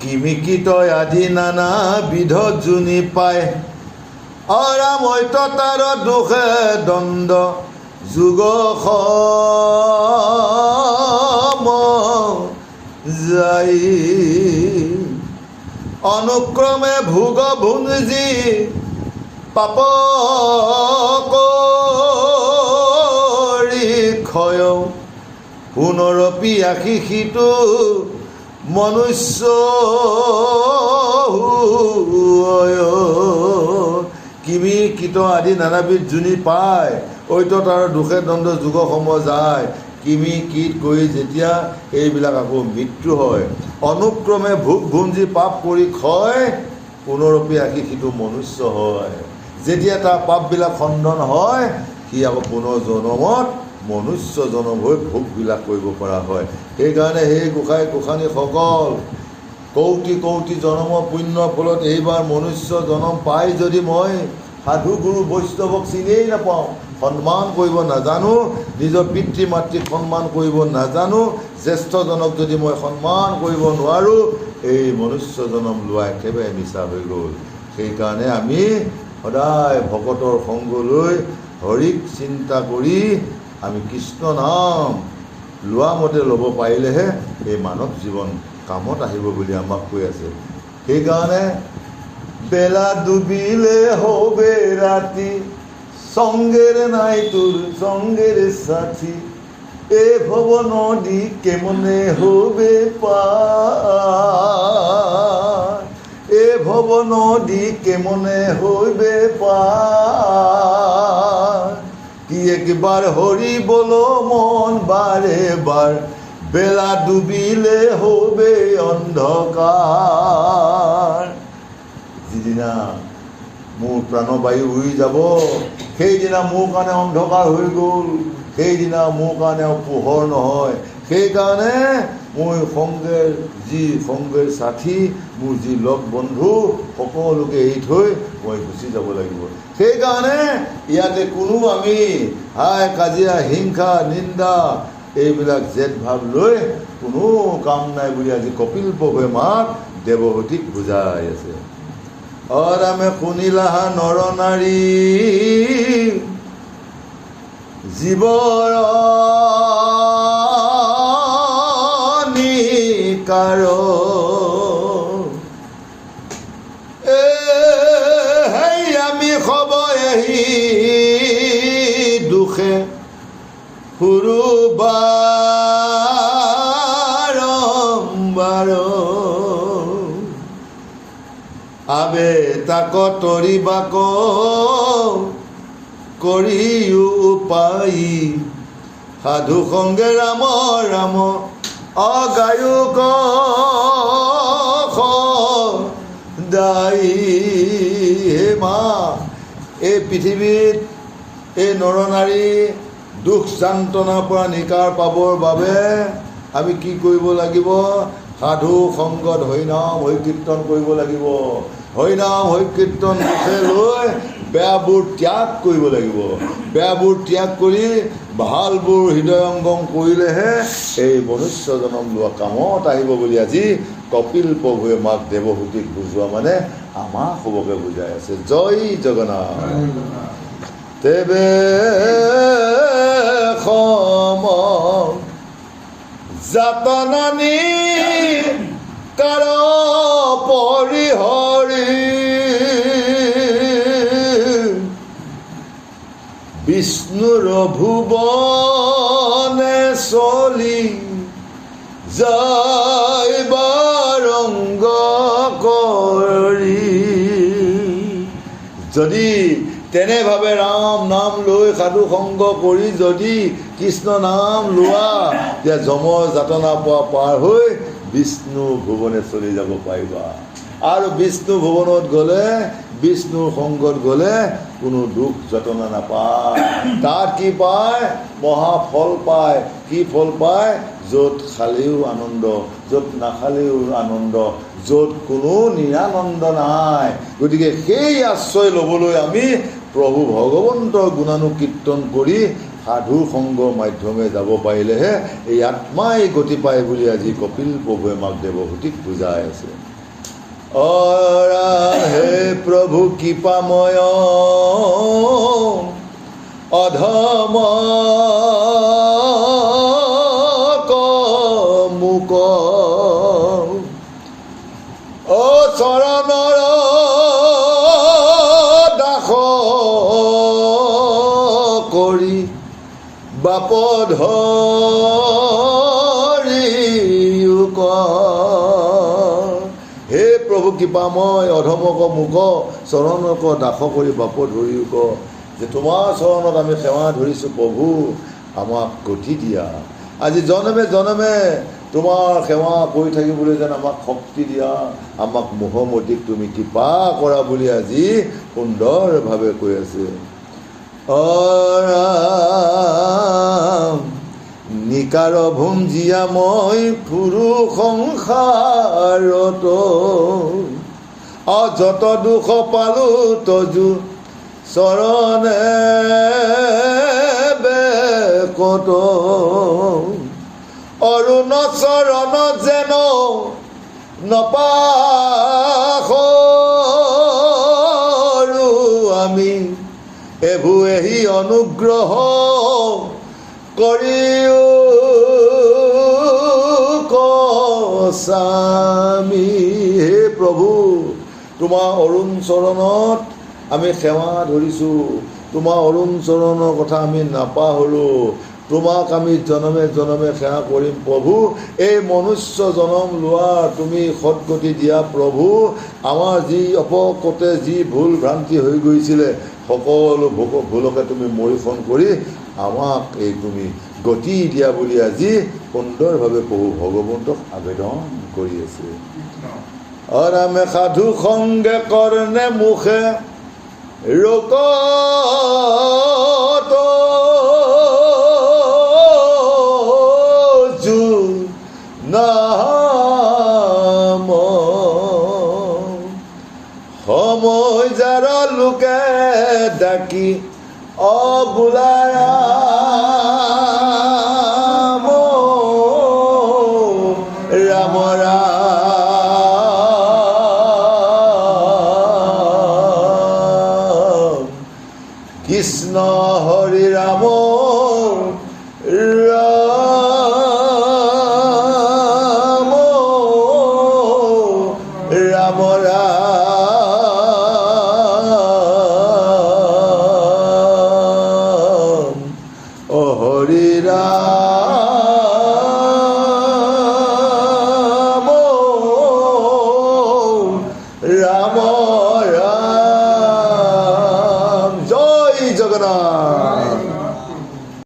কিমিকিত আদি নানা বিধ জুনি পায় অৰাময়তাৰ দুখে দ্বন্দ্ব যুগ যাই অনুক্ৰমে ভোগ ভুঞ্জি পাপ কৰি ক্ষয় পুনৰপি আশীষিতো মনুষ্য কিমি কীট আদি নানাবিধ যোনি পায় ঐততাৰ দুখে দ্বন্দ্ব যুগসমূহ যায় কিমি কীট কৰি যেতিয়া এইবিলাক আকৌ মৃত্যু হয় অনুক্ৰমে ভোগ ভুঞ্জি পাপ কৰি ক্ষয় পুনৰপি আশীষিতো মনুষ্য হয় যেতিয়া তাৰ পাপবিলাক খণ্ডন হয় সি আকৌ পুনৰ জনমত মনুষ্য জনম হৈ ভোগবিলাক কৰিব পৰা হয় সেইকাৰণে সেই গোসাঁই গোসাঁনীসকল কৌটি কৌটি জনমৰ পুণ্যৰ ফলত এইবাৰ মনুষ্য জনম পাই যদি মই সাধু গুৰু বৈষ্ণৱক চিনিয়েই নাপাওঁ সন্মান কৰিব নাজানো নিজৰ পিতৃ মাতৃক সন্মান কৰিব নাজানো জ্যেষ্ঠজনক যদি মই সন্মান কৰিব নোৱাৰোঁ এই মনুষ্য জনম লোৱা একেবাৰে মিছা হৈ গ'ল সেইকাৰণে আমি সদায় ভকতৰ সংগ লৈ হৰিক চিন্তা কৰি আমি কৃষ্ণ নাম লোৱা মতে ল'ব পাৰিলেহে এই মানৱ জীৱন কামত আহিব বুলি আমাক কৈ আছে সেইকাৰণে বেলা ডুবিলে হবে ৰাতি সঙ্গের নাই তোর সঙ্গের সাথী এ ভব নদী কেমনে হবে পার এ ভব নদী কেমনে হইবে পার কি একবার হরি বলো মন বারে বার বেলা ডুবিলে হবে অন্ধকার যিদিনা মোৰ প্ৰাণবায়ু উৰি যাব সেইদিনা মোৰ কাৰণে অন্ধকাৰ হৈ গ'ল সেইদিনা মোৰ কাৰণে পোহৰ নহয় সেইকাৰণে মই সংগেৰ যি সংগেৰ সাথী মোৰ যি লগ বন্ধু সকলোকে এৰি থৈ মই গুচি যাব লাগিব সেইকাৰণে ইয়াতে কোনো আমি হাই কাজিয়া হিংসা নিন্দা এইবিলাক জেদ ভাৱ লৈ কোনো কাম নাই বুলি আজি কপিল প্ৰভুৱে মাক দেৱহতীক বুজাই আছে অৰামে শুনিলাহা নৰ নাৰী জীৱৰ নিকাৰ হেই আমি সবহি দুখে সুৰু বাৰম্বাৰ আবে তাক তৰিবাক কৰিও পাই সাধু সংগে ৰাম ৰাম অগায়ুক দায়ী হে মা এই পৃথিৱীত এই নৰনাৰী দুখ যান্ত্ৰণাৰ পৰা নিকাৰ পাবৰ বাবে আমি কি কৰিব লাগিব সাধু সংগত হৰিনাম হৰিকীৰ্তন কৰিব লাগিব হৰিনাম হৰিকীৰ্তন মুখে লৈ বেয়াবোৰ ত্যাগ কৰিব লাগিব বেয়াবোৰ ত্যাগ কৰি ভালবোৰ হৃদয়ংগম কৰিলেহে এই মনুষ্য জনম লোৱা কামত আহিব বুলি আজি কপিল প্ৰভুৱে মাক দেৱহতীক বুজোৱা মানে আমাক সবকে বুজাই আছে জয় জগন্নাথ তেবে সম যাতনানি কাৰ পৰিহৰি বিষ্ণুৰ ভুৱনে চলি যায় বাৰংগ কৰি যদি তেনেভাৱে ৰাম নাম লৈ সাধু সংগ কৰি যদি কৃষ্ণ নাম লোৱা তেতিয়া যমৰ যাতনা পোৱা পাৰ হৈ বিষ্ণু ভুৱনে চলি যাব পাৰিবা আৰু বিষ্ণু ভুৱনত গ'লে বিষ্ণুৰ সংগত গ'লে কোনো দুখ যাতনা নাপায় তাত কি পায় মহাফল পায় কি ফল পায় য'ত খালেও আনন্দ য'ত নাখালেও আনন্দ য'ত কোনো নিৰানন্দ নাই গতিকে সেই আশ্ৰয় ল'বলৈ আমি প্ৰভু ভগৱন্তৰ গুণানুকীৰ্তন কৰি সাধু সংগৰ মাধ্যমে যাব পাৰিলেহে এই আত্মাই গতি পায় বুলি আজি কপিল প্ৰভুৱে মাক দেৱভূতিক বুজাই আছে। হে প্ৰভু কৃপাময় অধম মোক চৰণৰ দাস কৰি বাপ ধৰিয়োক। হে প্ৰভু কৃপাময় অধমক মোক চৰণক দাস কৰি বাপ ধৰিয়োক। যে তোমাৰ চৰণত আমি সেৱা ধৰিছোঁ প্ৰভু, আমাক গতি দিয়া। আজি জনমে জনমে তোমাৰ সেৱা কৰি থাকিবলৈ যেন আমাক শক্তি দিয়া, আমাক মোহমতিক তুমি কৃপা কৰা বুলি আজি সুন্দৰভাৱে কৈ আছে। নিকাৰ ভুঞ্জিয়া মই ফুৰু সংসাৰত, যত দুখ পালো তজু চৰণে বেকত। অৰুণ চৰণ যেন নপাহৰো আমি, এবু এহি অনুগ্ৰহ কৰিও কস্বামী। হে প্ৰভু, তোমাৰ অৰুণ চৰণত আমি সেৱা ধৰিছোঁ, তোমাৰ অৰুণ চৰণৰ কথা আমি নাপাহৰোঁ, তোমাক আমি জনমে জনমে সেৱা কৰিম প্ৰভু। এই মনুষ্য জনম লোৱা তুমি সৎগতি দিয়া প্ৰভু। আমাৰ যি অপকতে যি ভুল ভ্ৰান্তি হৈ গৈছিলে সকলো ভুলকে তুমি মৰিফন কৰি আমাক এই তুমি গতি দিয়া বুলি আজি সুন্দৰভাৱে প্ৰভু ভগৱন্তক আবেদন কৰি আছে। অৰামে সাধু সংগে কৰ্ণে মুখে ৰোকত নাম সময় যাৰ লোকে ডাকি অবোলায় ৰাম ৰাম কৃষ্ণ হৰি ৰাম ৰাম ৰাম ৰাম অ হৰি ৰাম ৰাম ৰাম। জয় জগন্নাথ।